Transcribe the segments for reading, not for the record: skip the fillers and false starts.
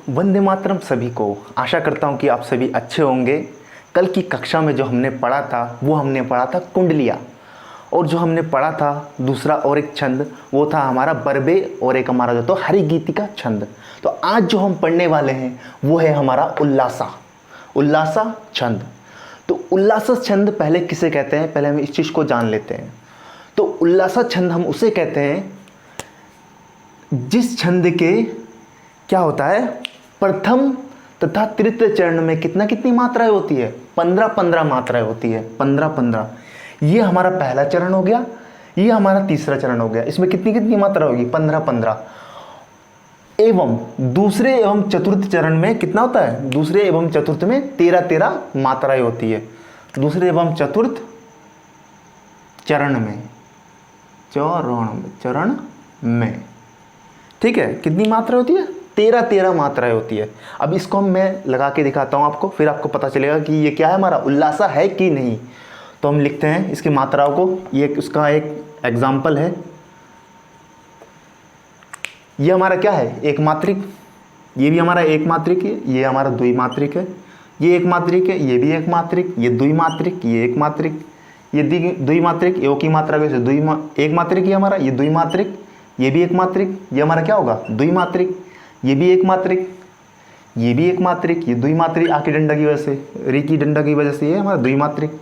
वंदे मातरम सभी को। आशा करता हूँ कि आप सभी अच्छे होंगे। कल की कक्षा में जो हमने पढ़ा था वो हमने पढ़ा था कुंडलिया, और जो हमने पढ़ा था दूसरा और एक छंद वो था हमारा बरबे, और एक हमारा जो तो हरिगीति का छंद। तो आज जो हम पढ़ने वाले हैं वो है हमारा उल्लासा, उल्लासा छंद। तो उल्लासा छंद पहले किसे कहते हैं, पहले हम इस चीज़ को जान लेते हैं। तो उल्लासा छंद हम उसे कहते हैं जिस छंद के क्या होता है, प्रथम तथा तृतीय चरण में कितनी मात्राएं होती है, 15-15 मात्राएं होती है, 15-15। ये हमारा पहला चरण हो गया, ये हमारा तीसरा चरण हो गया। इसमें कितनी मात्रा होगी, 15-15। एवं दूसरे एवं चतुर्थ चरण में कितना होता है, दूसरे एवं चतुर्थ में 13-13 मात्राएं होती है। दूसरे एवं चतुर्थ चरण में, चरण में ठीक है, कितनी मात्रा होती है, 13-13 मात्राएं होती है। अब इसको मैं लगा के दिखाता हूँ आपको, फिर आपको पता चलेगा कि ये क्या है, हमारा उल्लासा है कि नहीं। तो हम लिखते हैं इसकी मात्राओं को। ये उसका एक एग्जाम्पल है। ये हमारा क्या है, एक मात्रिक। ये भी हमारा एक मात्रिक है, ये हमारा द्विमात्रिक है। ये एक मात्रिक है, ये भी एक मात्रिक, ये द्विमात्रिक, ये एक मात्रिक, ये द्विमात्रिक, यो की मात्रा कैसे एक मात्रिक, ये हमारा ये द्विमात्रिक, ये भी एक मात्रिक, ये हमारा क्या होगा द्विमात्रिक, ये भी एक मात्रिक, ये भी एक मात्रिक, ये द्विमात्रिक आकी डंडा की वजह से, री की डंडा की वजह से ये हमारा द्विमात्रिक,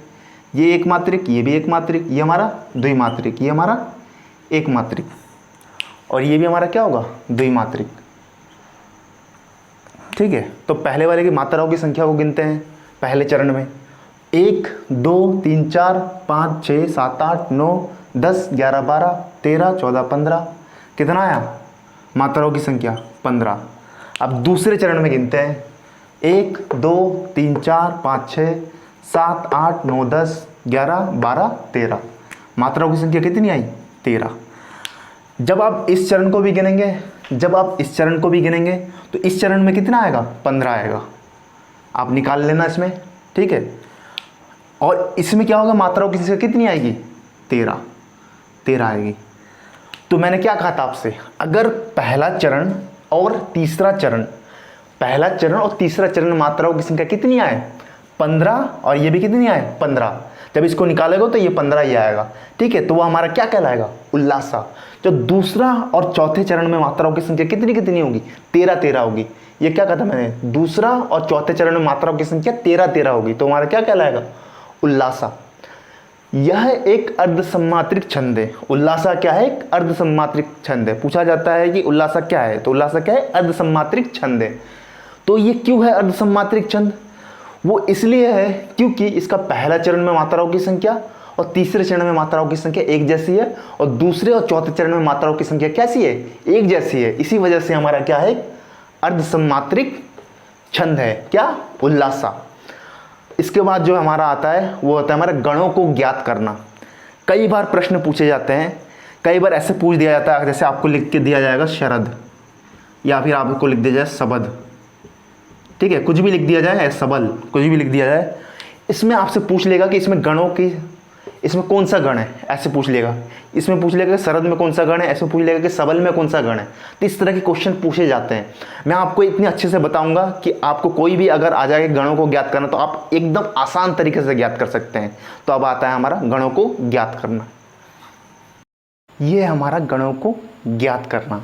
ये एक मात्रिक, ये भी एक मात्रिक, ये हमारा द्विमात्रिक, ये हमारा एक मात्रिक, और ये भी हमारा क्या होगा द्विमात्रिक। ठीक है, तो पहले वाले की मात्राओं की संख्या को गिनते हैं पहले चरण में। 1 2 3 4 5 6 7 8 9 10 11 12 13 14 15, कितना आया मात्राओं की संख्या 15। अब दूसरे चरण में गिनते हैं 1 2 3 4 5 6 7 8 9 10 11 12 13, मात्राओं की संख्या कितनी आई 13। जब आप इस चरण को भी गिनेंगे, तो इस चरण में कितना आएगा 15 आएगा। आप निकाल लेना इसमें, ठीक है। और इसमें क्या होगा, मात्राओं की संख्या कितनी आएगी 13 आएगी। तो मैंने क्या कहा था आपसे, अगर पहला चरण और तीसरा चरण में मात्राओं की संख्या कितनी आए 15, और ये भी कितनी आए 15, जब इसको निकालेगा तो ये 15 ही आएगा। ठीक है, तो वो हमारा क्या कहलाएगा उल्लासा। जो दूसरा और चौथे चरण में मात्राओं की संख्या कितनी होगी 13-13 होगी। ये क्या कहा था मैंने, दूसरा और चौथे चरण में मात्राओं की संख्या 13-13 होगी, तो हमारा क्या कहलाएगा उल्लासा। यह एक अर्धसम्मात्रिक छंद है। उल्लासा क्या है, एक अर्धसम्मात्रिक छंद है। पूछा जाता है कि उल्लासा क्या है, तो उल्लासा क्या है, अर्धसम्मात्रिक छंद है। तो ये क्यों है अर्धसम्मात्रिक छंद, वो इसलिए है क्योंकि इसका पहला चरण में मात्राओं की संख्या और तीसरे चरण में मात्राओं की संख्या एक जैसी है, और दूसरे और चौथे चरण में मात्राओं की संख्या कैसी है, एक जैसी है। इसी वजह से हमारा क्या है, अर्धसम्मात्रिक छंद है, क्या उल्लासा। इसके बाद जो हमारा आता है वो होता है हमारे गणों को ज्ञात करना। कई बार प्रश्न पूछे जाते हैं, कई बार ऐसे पूछ दिया जाता है, जैसे आपको लिख के दिया जाएगा शरद, या फिर आपको लिख दिया जाए सबद, ठीक है, कुछ भी लिख दिया जाए, सबल, कुछ भी लिख दिया जाए। इसमें आपसे पूछ लेगा कि इसमें कौन सा गण है, ऐसे पूछ लेगा। इसमें पूछ लेगा कि शरद में कौन सा गण है, ऐसे पूछ लेगा कि सबल में कौन सा गण है। तो इस तरह के क्वेश्चन पूछे जाते हैं। मैं आपको इतने अच्छे से बताऊंगा कि आपको कोई भी अगर आ जाए गणों को ज्ञात करना, तो आप एकदम आसान तरीके से ज्ञात कर सकते हैं। तो अब आता है हमारा गणों को ज्ञात करना। ये हमारा गणों को ज्ञात करना।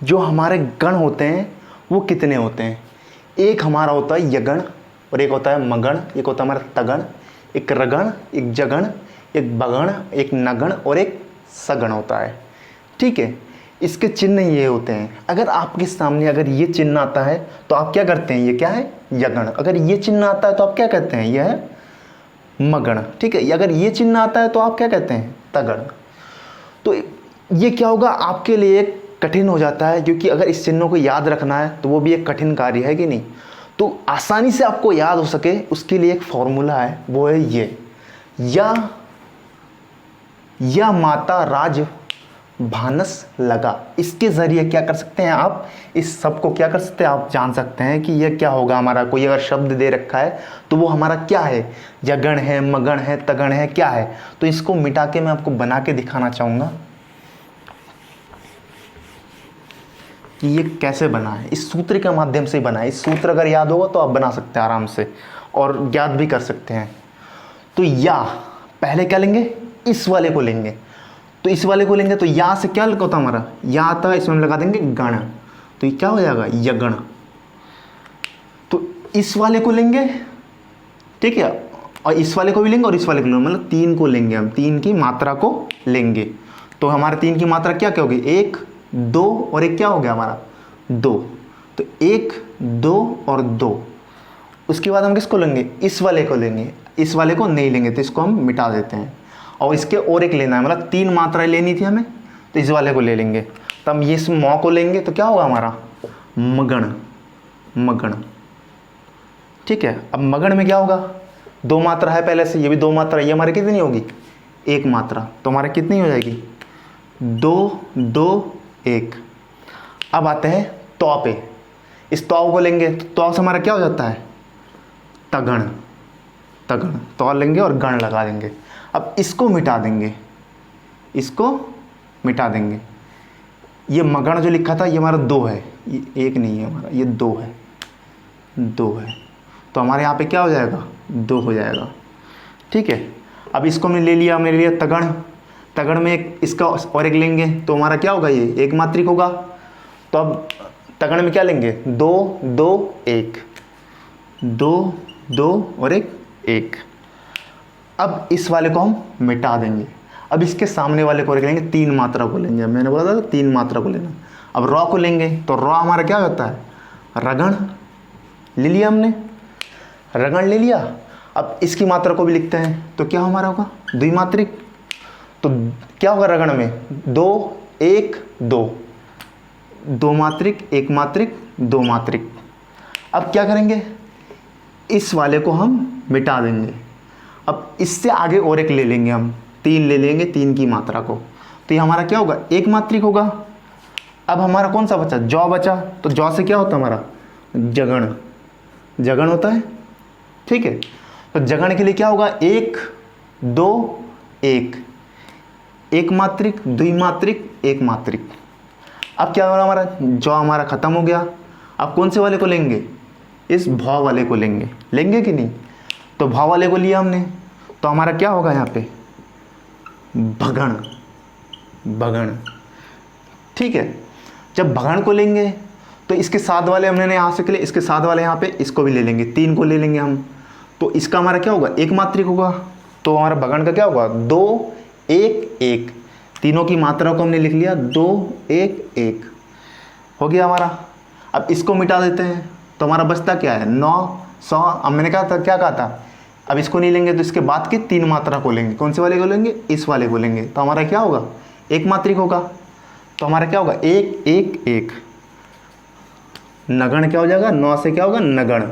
जो हमारे गण होते हैं वो कितने होते हैं, एक हमारा होता है यगण, और एक होता है मगण, एक होता है हमारा तगण, एक रगण, एक जगण, एक बगण, एक नगण, और एक सगण होता है। ठीक है, इसके चिन्ह ये होते हैं। अगर आपके सामने अगर ये चिन्ह आता है तो आप क्या करते हैं, ये क्या है यगण। अगर ये चिन्ह आता है तो आप क्या कहते हैं, यह है मगण। ठीक है, अगर ये चिन्ह आता है तो आप क्या कहते हैं, तगण। तो ये क्या होगा, आपके लिए एक कठिन हो जाता है, क्योंकि अगर इस चिन्हों को याद रखना है तो वो भी एक कठिन कार्य है कि नहीं। तो आसानी से आपको याद हो सके उसके लिए एक फॉर्मूला है, वो है ये, या माता राज भानस लगा। इसके ज़रिए क्या कर सकते हैं आप, इस सब को क्या कर सकते हैं आप जान सकते हैं कि यह क्या होगा। हमारा कोई अगर शब्द दे रखा है तो वो हमारा क्या है, जगण है, मगण है, तगण है, क्या है। तो इसको मिटा के मैं आपको बना के दिखाना चाहूँगा। कि ये कैसे बना है, इस सूत्र के माध्यम से बना है। इस सूत्र अगर याद होगा तो आप बना सकते हैं आराम से और ज्ञात भी कर सकते हैं। तो या पहले क्या लेंगे, इस वाले को लेंगे, तो इस वाले को लेंगे तो या से क्या होता हमारा, या आता, इसमें हम लगा देंगे गण, तो ये क्या हो जाएगा, यगण। तो इस वाले को लेंगे, ठीक है, और इस वाले को भी लेंगे और इस वाले को लेंगे, मतलब 3 को लेंगे हम, 3 की मात्रा को लेंगे। तो हमारे 3 की मात्रा क्या क्या होगी, 1 2 और 1 क्या हो गया हमारा 2। तो 1 2 और 2। उसके बाद हम किसको लेंगे, इस वाले को लेंगे, इस वाले को नहीं लेंगे तो इसको हम मिटा देते हैं। और इसके और एक लेना है, मतलब 3 मात्राएं लेनी थी हमें, तो इस वाले को ले लेंगे। तो हम ये इस मौ को लेंगे तो क्या होगा हमारा, मगण, मगण, ठीक है। अब मगण में क्या होगा, 2 मात्रा है पहले से, ये भी 2 मात्रा, ये हमारी कितनी होगी, 1 मात्रा, तो हमारे कितनी हो जाएगी, 2 2 1। अब आते हैं तौ पे, इस तौ को लेंगे तो तौ से हमारा क्या हो जाता है, तगण, तगण, तौ लेंगे और गण लगा देंगे। अब इसको मिटा देंगे, इसको मिटा देंगे। ये मगण जो लिखा था ये हमारा 2 है, ये 1 नहीं है हमारा, ये 2 है, 2 है, तो हमारे यहाँ पे क्या हो जाएगा, 2 हो जाएगा, ठीक है। अब इसको हमने ले लिया, हमने ले लिया तगण, तगण में एक इसका और एक लेंगे तो हमारा क्या होगा, ये एक मात्रिक होगा। तो अब तगण में क्या लेंगे, 2 2 1, 2 2 और 1। अब इस वाले को हम मिटा देंगे। अब इसके सामने वाले को लेंगे, 3 मात्रा को लेंगे, मैंने बोला था 3 मात्रा को लेना। अब रॉ को लेंगे तो रॉ हमारा क्या होता है, रगण, ले लिया हमने, रगण ले लिया। अब इसकी मात्रा को भी लिखते हैं तो क्या हमारा होगा, द्विमात्रिक। तो क्या होगा रगण में, 2 1 2, 2 मात्रिक, 1 मात्रिक, 2 मात्रिक। अब क्या करेंगे, इस वाले को हम मिटा देंगे। अब इससे आगे और एक ले लेंगे हम, 3 ले लेंगे, 3 की मात्रा को, तो ये हमारा क्या होगा, 1 मात्रिक होगा। अब हमारा कौन सा बचा, जौ बचा, तो जौ से क्या होता है हमारा, जगण, जगण होता है, ठीक है। तो जगण के लिए क्या होगा, 1 2 1, 1 मात्रिक, द्विमात्रिक, 1 मात्रिक। अब क्या होगा हमारा, जौ हमारा खत्म हो गया। अब कौन से वाले को लेंगे, इस भाव वाले को लेंगे, लेंगे कि नहीं, तो भाव वाले को लिया हमने, तो हमारा क्या होगा यहाँ पे, भगण, भगण, ठीक है। जब भगण को लेंगे तो इसके साथ वाले हमने यहाँ से के लिए, इसके साथ वाले यहाँ पे इसको भी ले लेंगे, 3 को ले लेंगे हम, तो इसका हमारा क्या होगा, 1 मात्रिक होगा। तो हमारा भगण का क्या होगा, 2 1 1, तीनों की मात्रा को हमने लिख लिया, 2 1 1 हो गया हमारा। अब इसको मिटा देते हैं तो हमारा बचता क्या है, 9 100। अब मैंने कहा था, क्या कहा था, अब इसको नहीं लेंगे तो इसके बाद की 3 मात्रा को लेंगे, कौन से वाले को लेंगे, इस वाले को लेंगे, तो हमारा क्या होगा, 1 मात्रिक होगा। तो हमारा क्या होगा, 1 1 1, नगण क्या हो जाएगा, 9 से क्या होगा, नगण,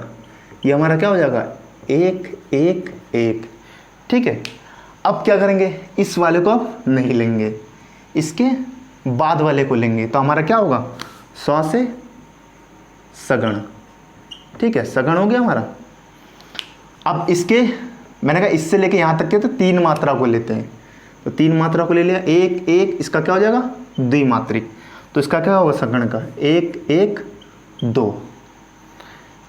ये हमारा क्या हो जाएगा, 1 1 1, ठीक है। अब क्या करेंगे, इस वाले को अब नहीं लेंगे, इसके बाद वाले को लेंगे, तो हमारा क्या होगा, 100 से सगण, ठीक है, सगण हो गया हमारा। अब इसके मैंने कहा इससे लेके यहाँ तक के तो 3 मात्रा को लेते हैं, तो 3 मात्रा को ले लिया, 1 1, इसका क्या हो जाएगा, द्विमात्रिक, तो इसका क्या होगा, सगण का 1 1 2,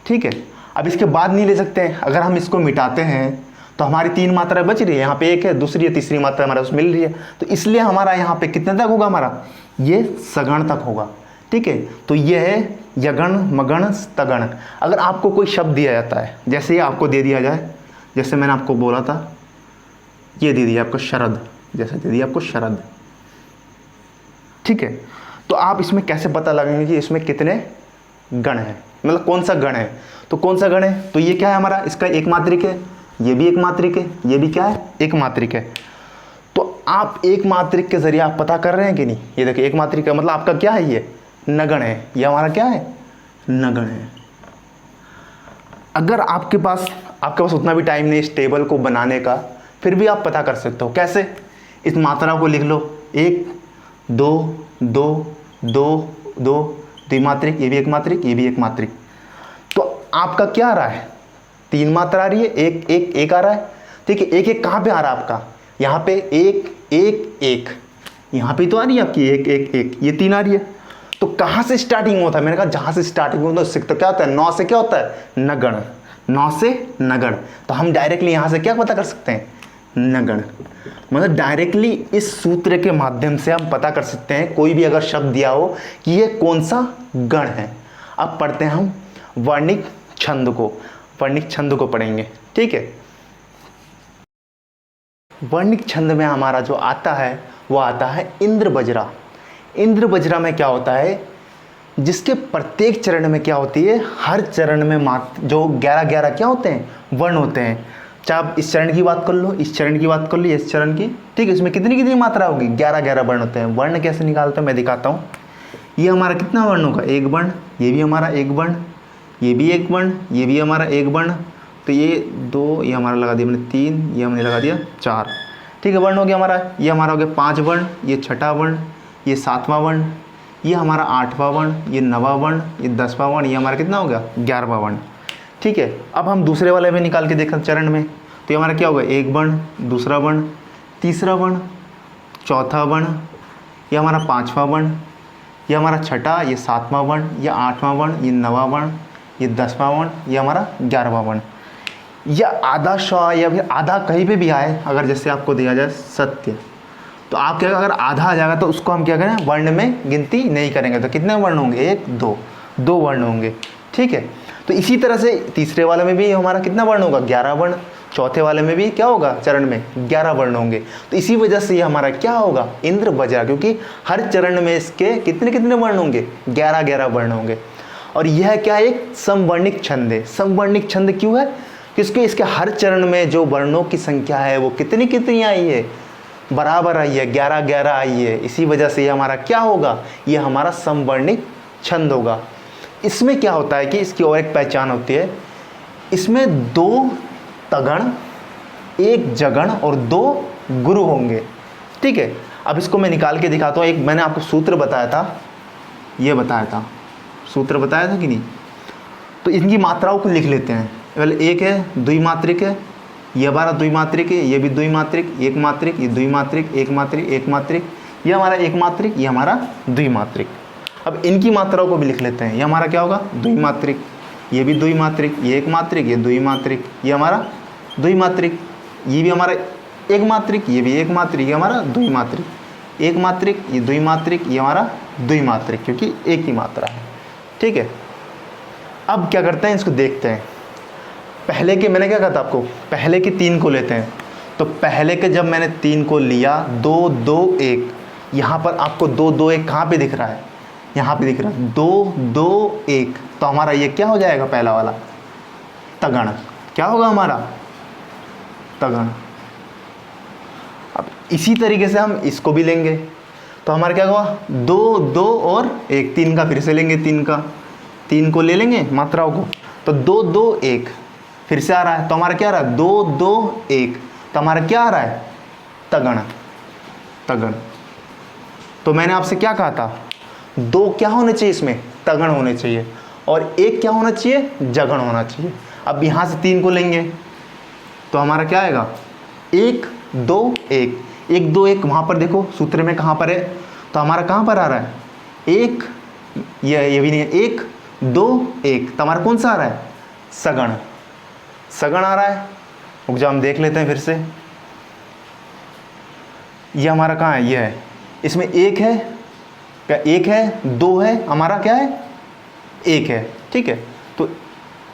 ठीक है। अब इसके बाद नहीं ले सकते हैं, अगर हम इसको मिटाते हैं तो हमारी 3 मात्राएं बच रही है, यहाँ पे 1 है, दूसरी है, तीसरी मात्रा हमारे उसमें मिल रही है, तो इसलिए हमारा यहाँ पे कितने तक होगा, हमारा ये सगण तक होगा, ठीक है। तो ये है यगण मगण स्तगण। अगर आपको कोई शब्द दिया जाता है, जैसे ये आपको दे दिया जाए, जैसे मैंने आपको बोला था, ये दे दिया आपको शरद, जैसे दे दिया आपको शरद, ठीक है। तो आप इसमें कैसे पता लगाएंगे कि इसमें कितने गण हैं, मतलब कौन सा गण है, तो कौन सा गण है, तो ये क्या है हमारा, इसका 1 मात्रिक है, ये भी 1 मात्रिक है, ये भी क्या है, 1 मात्रिक है। तो आप 1 मात्रिक के जरिए आप पता कर रहे हैं कि नहीं, ये देखिए 1 मात्रिक है, मतलब आपका क्या है, ये नगण है, ये हमारा क्या है, नगण है। अगर आपके पास उतना भी टाइम नहीं इस टेबल को बनाने का, फिर भी आप पता कर सकते हो, कैसे, इस मात्रा को लिख लो, 1 2 2 2 2, द्विमात्रिक, ये भी 1 मात्रिक, ये भी 1 मात्रिक। तो आपका क्या आ रहा है, 3 मात्रा आ रही है, 1 1 1 आ रहा है, ठीक है। 1 1 कहाँ पे आ रहा है आपका, यहाँ पे 1 1 1, यहाँ पे तो आ रही है आपकी 1 1 1, ये 3 आ रही है। तो कहाँ से स्टार्टिंग होता है? मैंने कहा जहाँ से स्टार्टिंग होता है उससे तो क्या होता है, 9 से क्या होता है, नगण, 9 से नगण। तो हम डायरेक्टली यहाँ से क्या पता कर सकते हैं, नगण। मतलब डायरेक्टली इस सूत्र के माध्यम से हम पता कर सकते हैं कोई भी अगर शब्द दिया हो कि ये कौन सा गण है। अब पढ़ते हैं हम वर्णिक छंद को, वर्णिक छंद को पढ़ेंगे, ठीक है। वर्णिक छंद में हमारा जो आता है वो आता है इंद्र बज्रा। इंद्र बज्रा में क्या होता है, जिसके प्रत्येक चरण में क्या होती है, हर चरण में जो 11-11 क्या होते हैं, वर्ण होते हैं। चाहे आप इस चरण की बात कर लो, इस चरण की बात कर लो, इस चरण की, ठीक है। इसमें कितनी कितनी मात्रा होगी, 11-11 वर्ण होते हैं। वर्ण कैसे निकालते हैं मैं दिखाता हूँ। ये हमारा कितना वर्ण होगा, एक वर्ण, ये भी हमारा एक वर्ण, ये भी एक वर्ण, ये भी हमारा एक वर्ण। तो ये 2, ये हमारा लगा दिया मैंने 3, ये हमने लगा दिया 4, ठीक है। वर्ण हो गया हमारा, ये हमारा हो गया 5 वर्ण, ये 6वां वर्ण, ये 7वां वर्ण, ये हमारा 8वां वर्ण, ये 9वां वर्ण, ये 10वां वर्ण, ये हमारा कितना हो गया, 11वां वर्ण, ठीक है। अब हम दूसरे वाले में निकाल के देखें चरण में, तो ये हमारा क्या होगा, एक वर्ण, दूसरा वर्ण, तीसरा वर्ण, चौथा वर्ण, ये हमारा 5वां वर्ण, ये हमारा 6ठा, ये 7वां वर्ण, ये 8वां वर्ण, ये 9वां वर्ण, ये 10वां वर्ण, ये हमारा 11वां वर्ण। या आधा श या फिर आधा कहीं पे भी आए, अगर जैसे आपको दिया जाए सत्य, तो आप क्या, अगर आधा आ जाएगा तो उसको हम क्या करें, वर्ण में गिनती नहीं करेंगे। तो कितने वर्ण होंगे, 1 2 वर्ण होंगे, ठीक है। तो इसी तरह से तीसरे वाले में भी हमारा कितना वर्ण होगा, 11 वर्ण। चौथे वाले में भी क्या होगा, चरण में 11 वर्ण होंगे। तो इसी वजह से ये हमारा क्या होगा, इंद्र बज्रा, क्योंकि हर चरण में इसके कितने कितने वर्ण होंगे, 11-11 वर्ण होंगे। और यह क्या, एक समवर्णिक छंद है। समवर्णिक छंद क्यों है, क्योंकि इसके हर चरण में जो वर्णों की संख्या है वो कितनी कितनी आई है, बराबर आई है, 11-11 आई है। इसी वजह से ये हमारा क्या होगा, ये हमारा समवर्णिक छंद होगा। इसमें क्या होता है कि इसकी और एक पहचान होती है, इसमें 2 तगण, 1 जगण और 2 गुरु होंगे, ठीक है। अब इसको मैं निकाल के दिखाता हूँ। एक मैंने आपको सूत्र बताया था, ये बताया था, सूत्र बताया था कि नहीं। तो इनकी मात्राओं को लिख लेते हैं। पहले एक है द्विमात्रिक है, ये हमारा द्विमात्रिक है, ये भी द्विमात्रिक, एक मात्रिक, ये द्विमात्रिक, एक मात्रिक, एक मात्रिक, ये हमारा एक मात्रिक, ये हमारा द्विमात्रिक। अब इनकी मात्राओं को भी लिख लेते हैं। ये हमारा क्या होगा, द्विमात्रिक, ये भी द्विमात्रिक, ये एक मात्रिक, ये द्विमात्रिक, ये हमारा द्विमात्रिक, ये भी हमारा एक मात्रिक, ये भी एक मात्रिक, ये हमारा द्विमात्रिक, एक मात्रिक, ये द्विमात्रिक, ये हमारा द्विमात्रिक, क्योंकि एक ही मात्रा है, ठीक है। अब क्या करते हैं, इसको देखते हैं। पहले के मैंने क्या कहा था आपको, पहले के 3 को लेते हैं। तो पहले के जब मैंने 3 को लिया, 2 2 1, यहाँ पर आपको 2 2 1 कहाँ पे दिख रहा है, यहाँ पे दिख रहा है 2 2 1। तो हमारा ये क्या हो जाएगा, पहला वाला तगण, क्या होगा हमारा, तगण। अब इसी तरीके से हम इसको भी लेंगे, तो हमारा क्या होगा, 2 2 और 1, 3 का फिर से लेंगे, 3 को ले लेंगे मात्राओं को। तो 2 2 1 फिर से आ रहा है, तो हमारा क्या आ रहा है, 2 2 1। तो हमारा क्या आ रहा है, तगण, तगण। तो मैंने आपसे क्या कहा था, 2 क्या होने चाहिए इसमें, तगण होने चाहिए, और 1 क्या होना चाहिए, जगण होना चाहिए। अब यहाँ से 3 को लेंगे तो हमारा क्या आएगा, 1 2 1, 1 2 1। वहाँ पर देखो सूत्र में कहाँ पर है, तो हमारा कहाँ पर आ रहा है, 1, ये भी नहीं है, 1 2 1। तो हमारा कौन सा आ रहा है, सगण, सगण आ रहा है। रुक जाओ हम देख लेते हैं फिर से। ये हमारा कहाँ है, ये है, इसमें 1 है, क्या 1 है, 2 है, हमारा क्या है, 1 है, ठीक है। तो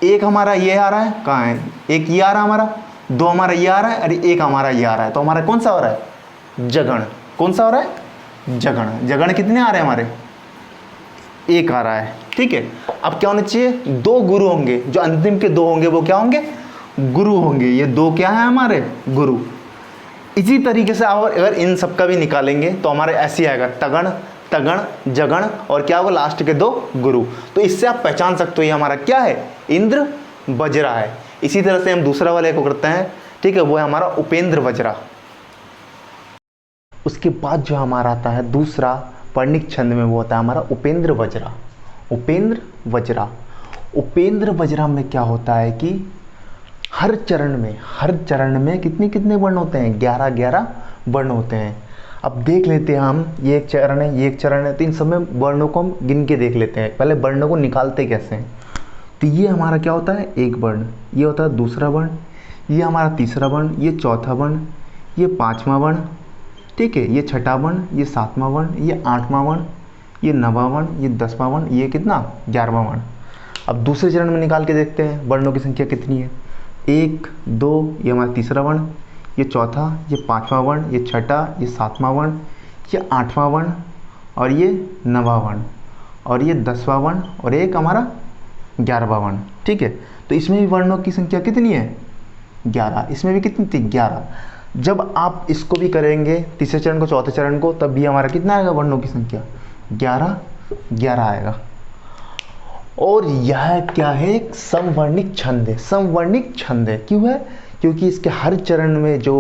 1 हमारा ये आ रहा है, कहाँ है, 1 ये आ रहा है हमारा, 2 हमारा ये आ रहा है, अरे 1 हमारा ये आ रहा है। तो हमारा कौन सा हो रहा है, जगण। कौन सा हो रहा है, जगण। जगण कितने आ रहे हैं हमारे, 1 आ रहा है, ठीक है। अब क्या होना चाहिए, 2 गुरु होंगे, जो अंतिम के 2 होंगे वो क्या होंगे, गुरु होंगे। ये 2 क्या है हमारे, गुरु। इसी तरीके से अगर इन सब का भी निकालेंगे तो हमारे ऐसे आएगा, तगण तगण जगण और क्या होगा, लास्ट के 2 गुरु। तो इससे आप पहचान सकते हो ये हमारा क्या है, इंद्र बज्रा है। इसी तरह से हम दूसरा वाले को करते हैं, ठीक है, वो है हमारा उपेंद्र बज्रा। उसके बाद जो हमारा आता है दूसरा वर्णिक छंद में, वो होता है हमारा उपेंद्र बज्रा। उपेंद्र बज्रा, उपेंद्र बज्रा में क्या होता है कि हर चरण में कितने कितने वर्ण होते हैं, 11-11 वर्ण होते हैं। अब देख लेते हैं हम, ये एक चरण है, ये एक चरण है, तो इन सब में वर्णों को हम गिन के देख लेते हैं। पहले वर्णों को निकालते कैसे हैं। तो ये हमारा क्या होता है, एक वर्ण, ये होता है दूसरा वर्ण, ये हमारा तीसरा वर्ण, ये चौथा वर्ण, ये पाँचवा वर्ण, ठीक है, ये छठा वर्ण, ये सातवां वर्ण, ये आठवां वर्ण, ये नवां वर्ण, ये 10वां वर्ण, ये कितना 11वां वर्ण। अब दूसरे चरण में निकाल के देखते हैं वर्णों की संख्या कितनी है। 1 2, ये हमारा तीसरा वर्ण, ये चौथा, ये पाँचवा वर्ण, ये छठा, ये सातवां वर्ण, ये आठवां वर्ण, और ये नवां वर्ण, और ये 10वां वर्ण, और एक हमारा 11वां वर्ण, ठीक है। तो इसमें भी वर्णों की संख्या कितनी है, 11। इसमें भी कितनी थी, 11। जब आप इसको भी करेंगे, तीसरे चरण को चौथे चरण को, तब भी हमारा कितना आएगा वर्णों की संख्या, 11 आएगा। और यह क्या है, एक समवर्णिक छंद है। समवर्णिक छंद है, क्यों है, क्योंकि इसके हर चरण में जो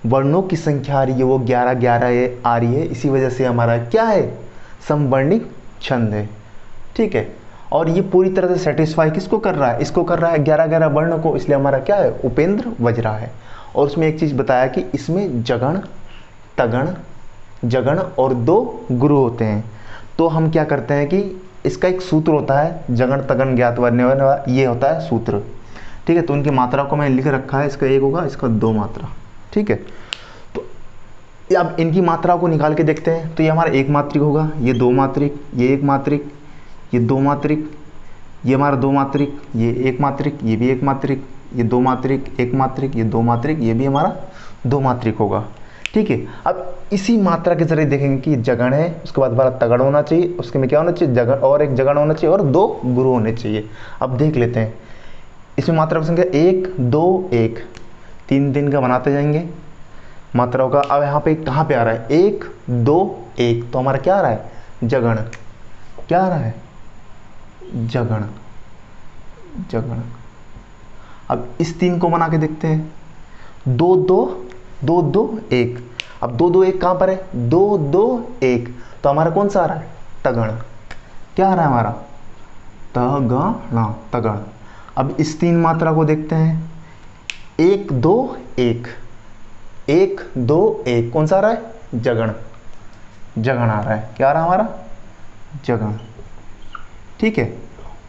वर्णों की संख्या आ रही है वो 11 आ रही है, इसी वजह से हमारा क्या है, समवर्णिक छंद है, ठीक है। और ये पूरी तरह से सेटिस्फाई किसको कर रहा है, इसको कर रहा है 11 वर्णों को, इसलिए हमारा क्या है, उपेंद्र बज रहा है। और उसमें एक चीज़ बताया कि इसमें जगण, तगण, जगण और 2 गुरु होते हैं। तो हम क्या करते हैं कि इसका एक सूत्र होता है, जगण तगण ज्ञात वर्ण, ये होता है सूत्र, ठीक है। तो उनकी मात्रा को मैंने लिख रखा है, इसका 1 होगा, इसका 2 मात्रा, ठीक है। तो अब इनकी मात्रा को निकाल के देखते हैं। तो ये हमारा 1 मात्रिक होगा, ये 2 मात्रिक, ये 1 मात्रिक, ये 2 मात्रिक, ये हमारा 2 मात्रिक, ये 1 मात्रिक, ये भी 1 मात्रिक, ये 2 मात्रिक, 1 मात्रिक, ये 2 मात्रिक, ये भी हमारा 2 मात्रिक होगा, ठीक है। अब इसी मात्रा के जरिए देखेंगे कि जगण है, उसके बाद हमारा तगड़ होना चाहिए, उसके में क्या होना चाहिए, जगण, और एक जगण होना चाहिए, और 2 गुरु होने चाहिए। अब देख लेते हैं इसमें मात्रा की संख्या 1 2 1, 3 का बनाते जाएंगे मात्राओं का। अब यहाँ पे कहाँ पे आ रहा है, 1 2 1, तो हमारा क्या आ रहा है, जगण, क्या आ रहा है, जगण, जगण। अब इस 3 को बना के देखते हैं, 2 2 2 2 1। अब 2 2 1 कहाँ पर है, 2 2 1, तो हमारा कौन सा आ रहा है, तगण, क्या आ रहा है हमारा, तगण, तगण। अब इस 3 मात्रा को देखते हैं, 1 2 1, 1 2 1, कौन सा आ रहा है, जगण, जगण आ रहा है, क्या आ रहा है हमारा, जगण, ठीक है।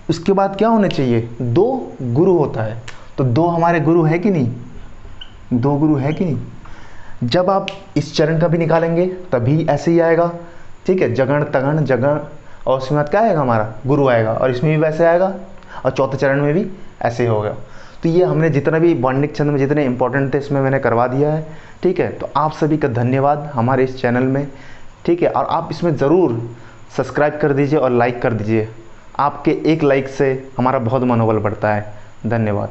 उसके बाद क्या होने चाहिए, 2 गुरु होता है। तो 2 हमारे गुरु है कि नहीं, 2 गुरु है कि नहीं। जब आप इस चरण का भी निकालेंगे तभी ऐसे ही आएगा, ठीक है, जगण तगण जगण, और उसके बाद क्या आएगा, हमारा गुरु आएगा, और इसमें भी वैसे आएगा, और चौथे चरण में भी ऐसे ही होगा। तो ये हमने जितना भी वर्णिक छंद में जितने इंपॉर्टेंट थे इसमें मैंने करवा दिया है, ठीक है। तो आप सभी का धन्यवाद हमारे इस चैनल में, ठीक है। और आप इसमें ज़रूर सब्सक्राइब कर दीजिए और लाइक कर दीजिए। आपके एक लाइक से हमारा बहुत मनोबल बढ़ता है। धन्यवाद।